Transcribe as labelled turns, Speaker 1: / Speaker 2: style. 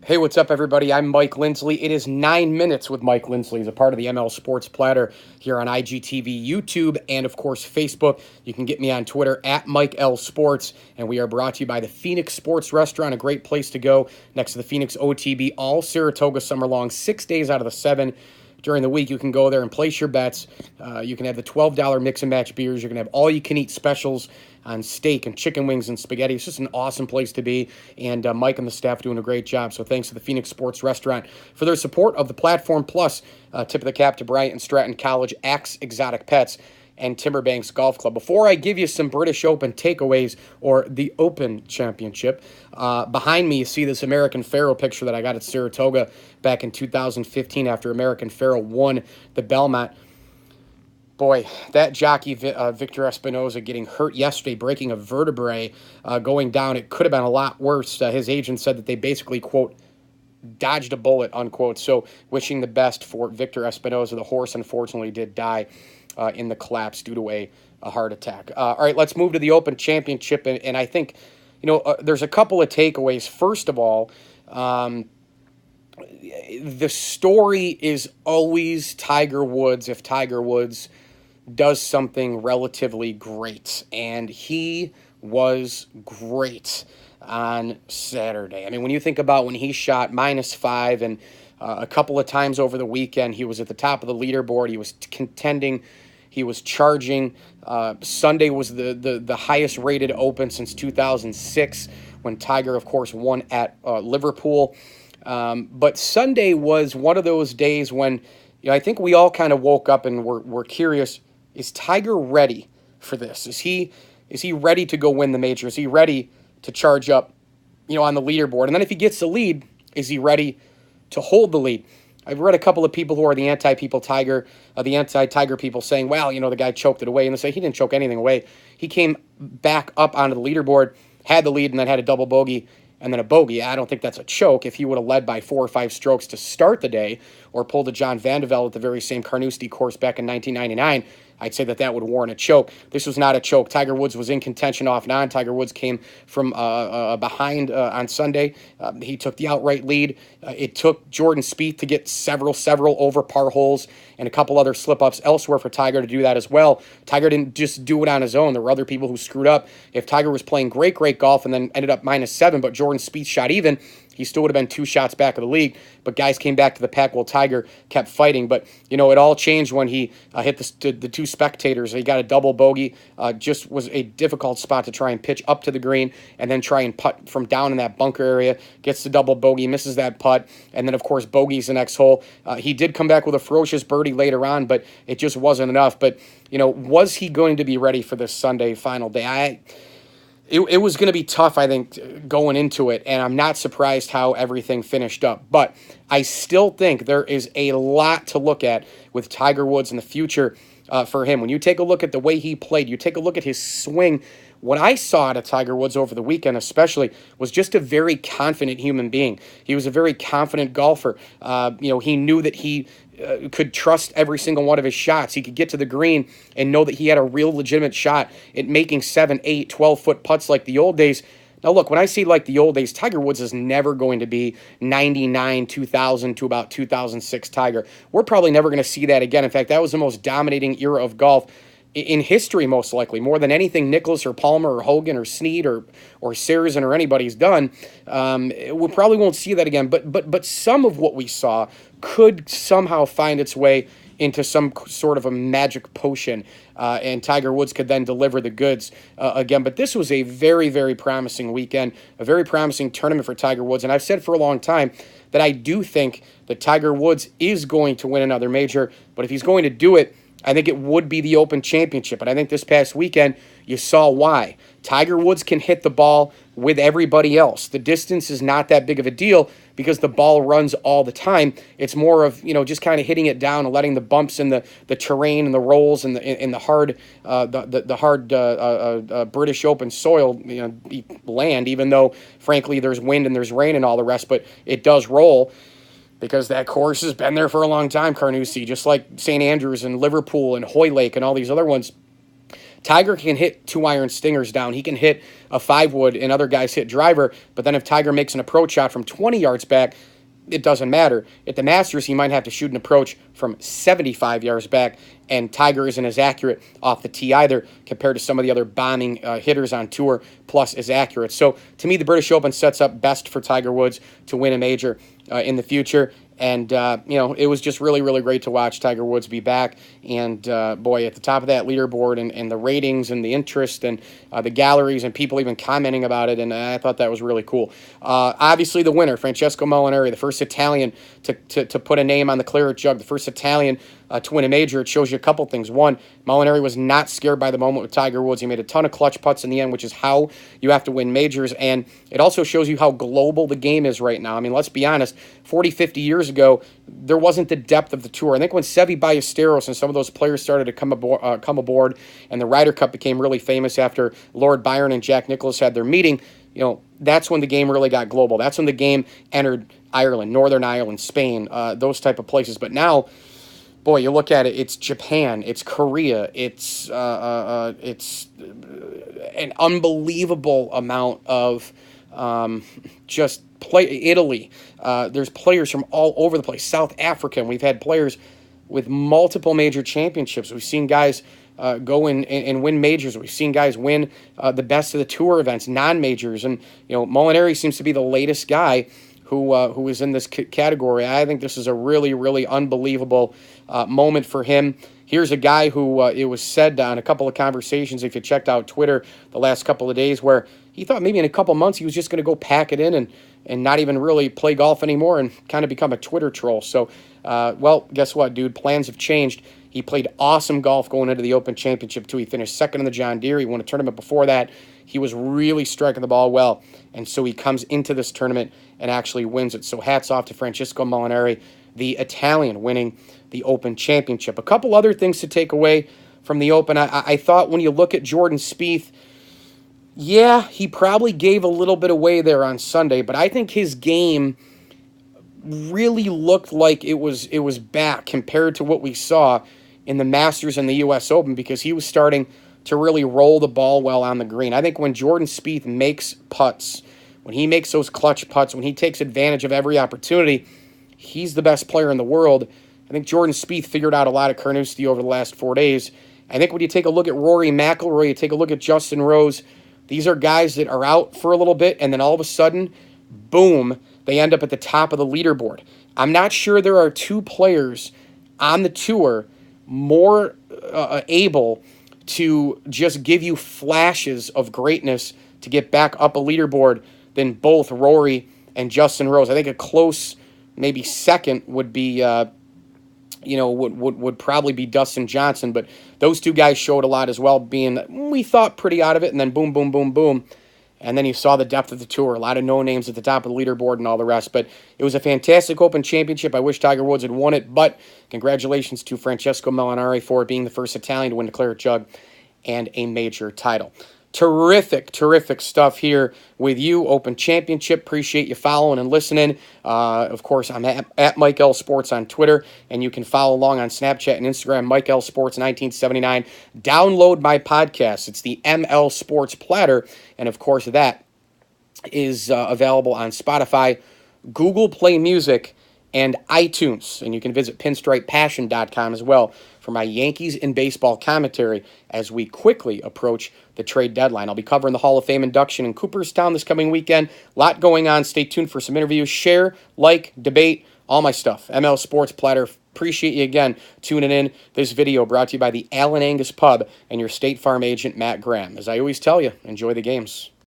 Speaker 1: Hey, what's up, everybody? I'm Mike Lindsley. It is 9 minutes with Mike Lindsley as a part of the ML Sports Platter here on IGTV, YouTube, and of course, Facebook. You can get me on Twitter at Mike L Sports, and we are brought to you by the Phoenix Sports Restaurant, a great place to go next to the Phoenix OTB all Saratoga summer long, 6 days out of the 7. During the week, you can go there and place your bets. You can have the $12 mix and match beers. You can have all-you-can-eat specials on steak and chicken wings and spaghetti. It's just an awesome place to be, and Mike and the staff doing a great job. So thanks to the Phoenix Sports Restaurant for their support of the platform. Plus, tip of the cap to Bryant and Stratton College, Axe Exotic Pets, and Timberbanks Golf Club. Before I give you some British Open takeaways or the Open Championship, behind me you see this American Pharoah picture that I got at Saratoga back in 2015 after American Pharoah won the Belmont. Boy, that jockey, Victor Espinoza, getting hurt yesterday, breaking a vertebrae, going down. It could have been a lot worse. His agent said that they basically, quote, dodged a bullet, unquote. So wishing the best for Victor Espinoza. The horse, unfortunately, did die in the collapse due to a heart attack. All right, let's move to the Open Championship. And I think, there's a couple of takeaways. First of all, the story is always Tiger Woods if Tiger Woods does something relatively great. And he was great on Saturday. I mean, when you think about when he shot -5 and a couple of times over the weekend, he was at the top of the leaderboard. He was contending. He was charging. Sunday was the highest rated Open since 2006 when Tiger, of course, won at Liverpool. But Sunday was one of those days when I think we all kind of woke up and were curious, is Tiger ready for this? Is he ready to go win the major? Is he ready to charge up, on the leaderboard? And then if he gets the lead, is he ready to hold the lead? I've read a couple of people who are the anti-Tiger people saying, well, the guy choked it away. And they say he didn't choke anything away. He came back up onto the leaderboard, had the lead, and then had a double bogey and then a bogey. I don't think that's a choke. If he would have led by 4 or 5 strokes to start the day or pulled a John Vandevelde at the very same Carnoustie course back in 1999, I'd say that would warrant a choke. This was not a choke. Tiger Woods was in contention off and on. Tiger Woods came from behind on Sunday. He took the outright lead. It took Jordan Spieth to get several over par holes and a couple other slip-ups elsewhere for Tiger to do that as well. Tiger didn't just do it on his own. There were other people who screwed up. If Tiger was playing great golf and then ended up -7, but Jordan Spieth shot even, he still would have been 2 shots back of the league, but guys came back to the pack while Tiger kept fighting. But, it all changed when he hit the 2 spectators. He got a double bogey, just was a difficult spot to try and pitch up to the green and then try and putt from down in that bunker area. Gets the double bogey, misses that putt, and then, of course, bogeys the next hole. He did come back with a ferocious birdie later on, but it just wasn't enough. But, was he going to be ready for this Sunday final day? It was going to be tough, I think, going into it, and I'm not surprised how everything finished up. But I still think there is a lot to look at with Tiger Woods in the future for him. When you take a look at the way he played, you take a look at his swing, what I saw out of Tiger Woods over the weekend especially was just a very confident human being. He was a very confident golfer. He knew that he could trust every single one of his shots. He could get to the green and know that he had a real legitimate shot at making 7, 8, 12-foot putts like the old days. Now, look, when I say like the old days, Tiger Woods is never going to be 99, 2000 to about 2006 Tiger. We're probably never going to see that again. In fact, that was the most dominating era of golf in history, most likely, more than anything Nicklaus or Palmer or Hogan or Snead or Sarazen or anybody's done. We probably won't see that again, but some of what we saw could somehow find its way into some sort of a magic potion, and Tiger Woods could then deliver the goods again. But this was a very, very promising weekend, a very promising tournament for Tiger Woods, and I've said for a long time that I do think that Tiger Woods is going to win another major, but if he's going to do it, I think it would be the Open Championship. And I think this past weekend, you saw why. Tiger Woods can hit the ball with everybody else. The distance is not that big of a deal because the ball runs all the time. It's more of, just kind of hitting it down and letting the bumps in the terrain and the rolls and the hard British Open soil, land, even though, frankly, there's wind and there's rain and all the rest, but it does roll. Because that course has been there for a long time, Carnoustie, just like St. Andrews and Liverpool and Hoylake and all these other ones. Tiger can hit 2-iron stingers down. He can hit a 5-wood, and other guys hit driver. But then if Tiger makes an approach shot from 20 yards back, it doesn't matter. At the Masters, he might have to shoot an approach from 75 yards back, and Tiger isn't as accurate off the tee either compared to some of the other bombing hitters on tour, plus is accurate. So to me, the British Open sets up best for Tiger Woods to win a major in the future. And, it was just really, really great to watch Tiger Woods be back. And, boy, at the top of that leaderboard and the ratings and the interest and the galleries and people even commenting about it. And I thought that was really cool. Obviously, the winner, Francesco Molinari, the first Italian to put a name on the claret jug, the first Italian to win a major. It shows you a couple things. One, Molinari was not scared by the moment with Tiger Woods. He made a ton of clutch putts in the end, which is how you have to win majors. And it also shows you how global the game is right now. I mean, let's be honest, 40, 50 years ago, there wasn't the depth of the tour. I think when Seve Ballesteros and some of those players started to come aboard and the Ryder Cup became really famous after Lord Byron and Jack Nicklaus had their meeting, that's when the game really got global. That's when the game entered Ireland, Northern Ireland, Spain, those type of places. But now, boy, you look at it, it's Japan, it's Korea, it's an unbelievable amount of just Italy. There's players from all over the place. South Africa, and we've had players with multiple major championships. We've seen guys go and win majors. We've seen guys win the best of the tour events, non-majors. And, Molinari seems to be the latest guy who is in this category. I think this is a really, really unbelievable moment for him. Here's a guy who it was said on a couple of conversations, if you checked out Twitter the last couple of days, where he thought maybe in a couple months he was just going to go pack it in and not even really play golf anymore and kind of become a Twitter troll. So, well, guess what, dude? Plans have changed. He played awesome golf going into the Open Championship, too. He finished second in the John Deere. He won a tournament before that. He was really striking the ball well, and so he comes into this tournament and actually wins it. So hats off to Francesco Molinari, the Italian, winning the Open Championship. A couple other things to take away from the Open. I thought when you look at Jordan Spieth, yeah, he probably gave a little bit away there on Sunday, but I think his game really looked like it was back compared to what we saw in the Masters and the U.S. Open, because he was starting to really roll the ball well on the green. I think when Jordan Spieth makes putts, when he makes those clutch putts, when he takes advantage of every opportunity, he's the best player in the world. I think Jordan Spieth figured out a lot of Carnoustie over the last 4 days. I think when you take a look at Rory McIlroy, you take a look at Justin Rose, these are guys that are out for a little bit, and then all of a sudden, boom, they end up at the top of the leaderboard. I'm not sure there are two players on the tour more able to just give you flashes of greatness to get back up a leaderboard than both Rory and Justin Rose. I think a close, maybe second, would be, would probably be Dustin Johnson. But those two guys showed a lot as well, being, we thought, pretty out of it, and then boom, boom, boom, boom. And then you saw the depth of the tour, a lot of no-names at the top of the leaderboard and all the rest. But it was a fantastic Open Championship. I wish Tiger Woods had won it, but congratulations to Francesco Molinari for being the first Italian to win the claret jug and a major title. Terrific, terrific stuff here with you, Open Championship. Appreciate you following and listening. Of course, I'm at Mike L Sports on Twitter, and you can follow along on Snapchat and Instagram, Mike L Sports 1979. Download my podcast. It's the ML Sports Platter, and of course, that is available on Spotify, Google Play Music, and iTunes. And you can visit pinstripepassion.com as well for my Yankees and baseball commentary as we quickly approach the trade deadline. I'll be covering the Hall of Fame induction in Cooperstown this coming weekend. A lot going on. Stay tuned for some interviews. Share, like, debate, all my stuff. ML Sports Platter. Appreciate you again tuning in. This video brought to you by the Allen Angus Pub and your State Farm agent, Matt Graham. As I always tell you, enjoy the games.